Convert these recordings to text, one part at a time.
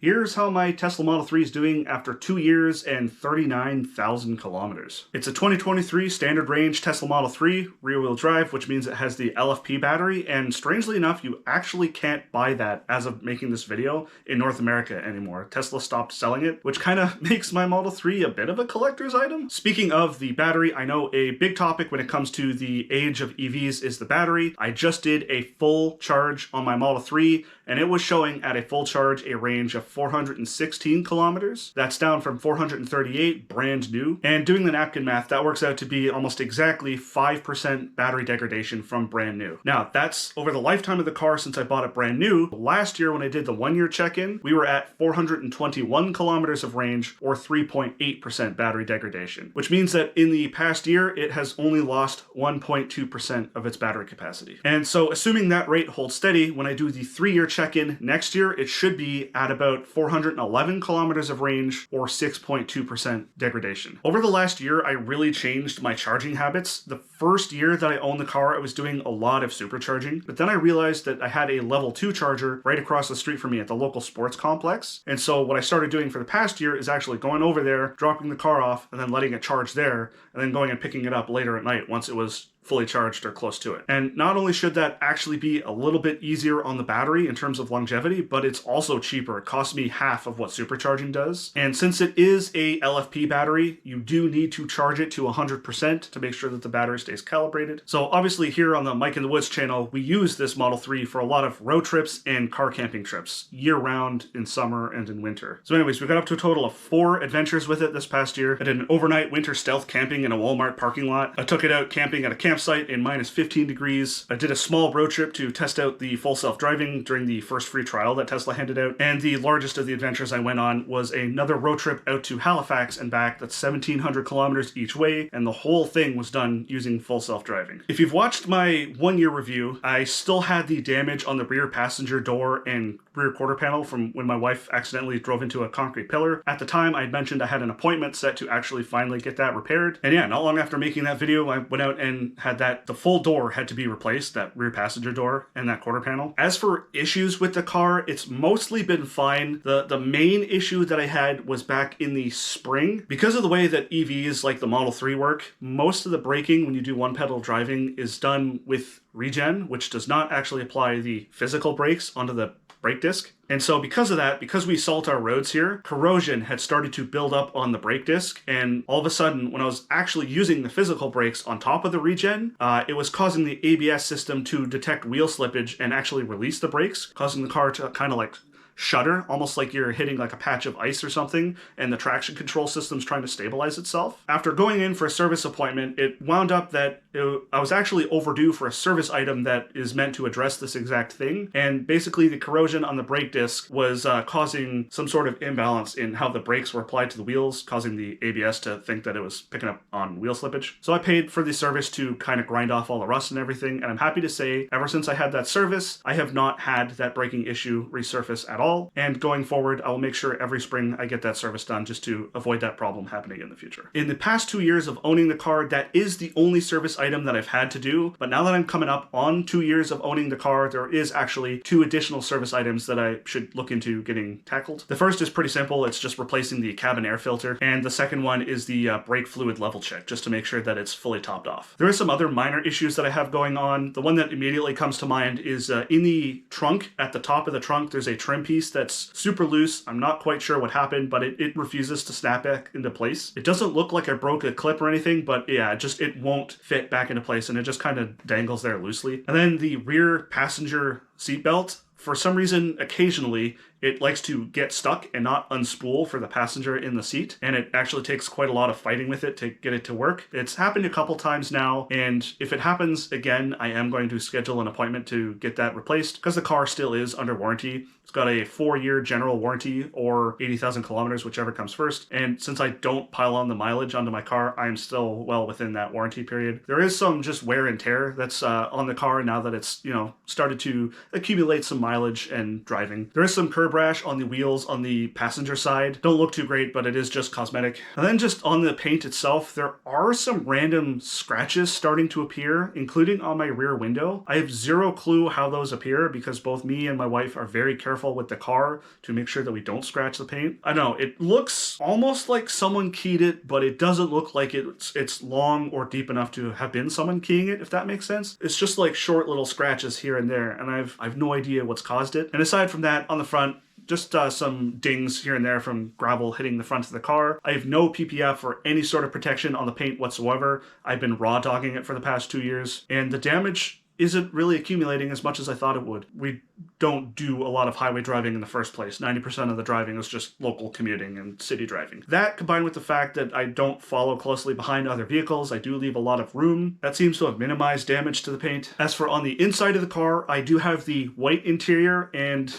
Here's how my Tesla Model 3 is doing after 2 years and 39,000 kilometers. It's a 2023 standard range Tesla Model 3 rear-wheel drive, which means it has the LFP battery, and strangely enough, you actually can't buy that as of making this video in North America anymore. Tesla stopped selling it, which kind of makes my Model 3 a bit of a collector's item. Speaking of the battery, I know a big topic when it comes to the age of EVs is the battery. I just did a full charge on my Model 3, and it was showing at a full charge a range of 416 kilometers. That's down from 438 brand new. And doing the napkin math, that works out to be almost exactly 5% battery degradation from brand new. Now, that's over the lifetime of the car since I bought it brand new. Last year when I did the 1 year check-in, we were at 421 kilometers of range, or 3.8% battery degradation, which means that in the past year, it has only lost 1.2% of its battery capacity. And so assuming that rate holds steady, when I do the 3 year check-in next year, it should be at about 411 kilometers of range, or 6.2% degradation. Over the last year, I really changed my charging habits. The first year that I owned the car, I was doing a lot of supercharging, but then I realized that I had a level 2 charger right across the street from me at the local sports complex. And so what I started doing for the past year is actually going over there, dropping the car off, and then letting it charge there, and then going and picking it up later at night once it was fully charged or close to it. And not only should that actually be a little bit easier on the battery in terms of longevity, but it's also cheaper. It costs me half of what supercharging does. And since it is a LFP battery, you do need to charge it to 100% to make sure that the battery stays calibrated. So obviously here on the Mike in the Woods channel, we use this Model 3 for a lot of road trips and car camping trips, year round in summer and in winter. So anyways, we got up to a total of 4 adventures with it this past year. I did an overnight winter stealth camping in a Walmart parking lot. I took it out camping at a campsite in minus 15 degrees. I did a small road trip to test out the full self-driving during the first free trial that Tesla handed out. And the largest of the adventures I went on was another road trip out to Halifax and back. That's 1,700 kilometers each way. And the whole thing was done using full self-driving. If you've watched my 1 year review, I still had the damage on the rear passenger door and rear quarter panel from when my wife accidentally drove into a concrete pillar. At the time, I mentioned I had an appointment set to actually finally get that repaired. And yeah, not long after making that video, I went out and had the full door had to be replaced, that rear passenger door and that quarter panel. As for issues with the car, it's mostly been fine. The main issue that I had was back in the spring. Because of the way that EVs like the Model 3 work, most of the braking when you do one pedal driving is done with regen, which does not actually apply the physical brakes onto the brake disc. And so because of that, because we salt our roads here, corrosion had started to build up on the brake disc. And all of a sudden, when I was actually using the physical brakes on top of the regen, it was causing the ABS system to detect wheel slippage and actually release the brakes, causing the car to kind of like shudder, almost like you're hitting like a patch of ice or something, and the traction control system's trying to stabilize itself. After going in for a service appointment, it wound up that I was actually overdue for a service item that is meant to address this exact thing. And basically the corrosion on the brake disc was causing some sort of imbalance in how the brakes were applied to the wheels, causing the ABS to think that it was picking up on wheel slippage. So I paid for the service to kind of grind off all the rust and everything. And I'm happy to say, ever since I had that service, I have not had that braking issue resurface at all. And going forward, I will make sure every spring I get that service done just to avoid that problem happening in the future. In the past 2 years of owning the car, that is the only service item that I've had to do. But now that I'm coming up on 2 years of owning the car, there is actually 2 additional service items that I should look into getting tackled. The first is pretty simple. It's just replacing the cabin air filter. And the second one is the brake fluid level check, just to make sure that it's fully topped off. There are some other minor issues that I have going on. The one that immediately comes to mind is in the trunk, at the top of the trunk, there's a trim piece that's super loose. I'm not quite sure what happened, but it refuses to snap back into place. It doesn't look like I broke a clip or anything, but yeah, it won't fit back into place, and it just kind of dangles there loosely. And then the rear passenger seatbelt, for some reason, occasionally, it likes to get stuck and not unspool for the passenger in the seat, and it actually takes quite a lot of fighting with it to get it to work. It's happened a couple times now, and if it happens again, I am going to schedule an appointment to get that replaced, because the car still is under warranty. It's got a 4-year general warranty, or 80,000 kilometers, whichever comes first, and since I don't pile on the mileage onto my car, I'm still well within that warranty period. There is some just wear and tear that's on the car now that it's, started to accumulate some mileage and driving. There is some curb curb rash on the wheels on the passenger side. Don't look too great, but it is just cosmetic. And then just on the paint itself, there are some random scratches starting to appear, including on my rear window. I have zero clue how those appear because both me and my wife are very careful with the car to make sure that we don't scratch the paint. I don't know, it looks almost like someone keyed it, but it doesn't look like it's long or deep enough to have been someone keying it, if that makes sense. It's just like short little scratches here and there, and I've no idea what's caused it. And aside from that, on the front, just some dings here and there from gravel hitting the front of the car. I have no PPF or any sort of protection on the paint whatsoever. I've been raw dogging it for the past 2 years, and the damage isn't really accumulating as much as I thought it would. We don't do a lot of highway driving in the first place. 90% of the driving is just local commuting and city driving. That, combined with the fact that I don't follow closely behind other vehicles, I do leave a lot of room, that seems to have minimized damage to the paint. As for on the inside of the car, I do have the white interior, and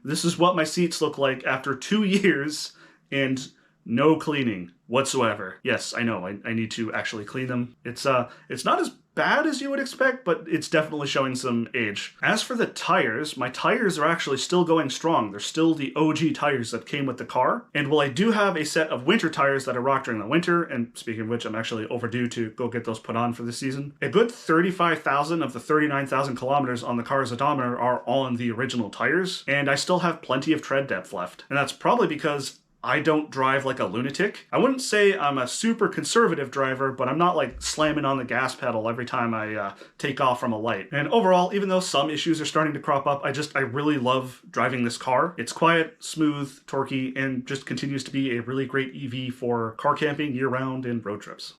this is what my seats look like after 2 years and no cleaning whatsoever. Yes, I know, I need to actually clean them. It's not as bad as you would expect, but it's definitely showing some age. As for the tires, my tires are actually still going strong. They're still the OG tires that came with the car. And while I do have a set of winter tires that I rock during the winter, and speaking of which, I'm actually overdue to go get those put on for this season, a good 35,000 of the 39,000 kilometers on the car's odometer are on the original tires, and I still have plenty of tread depth left. And that's probably because I don't drive like a lunatic. I wouldn't say I'm a super conservative driver, but I'm not like slamming on the gas pedal every time I take off from a light. And overall, even though some issues are starting to crop up, I really love driving this car. It's quiet, smooth, torquey, and just continues to be a really great EV for car camping year-round and road trips.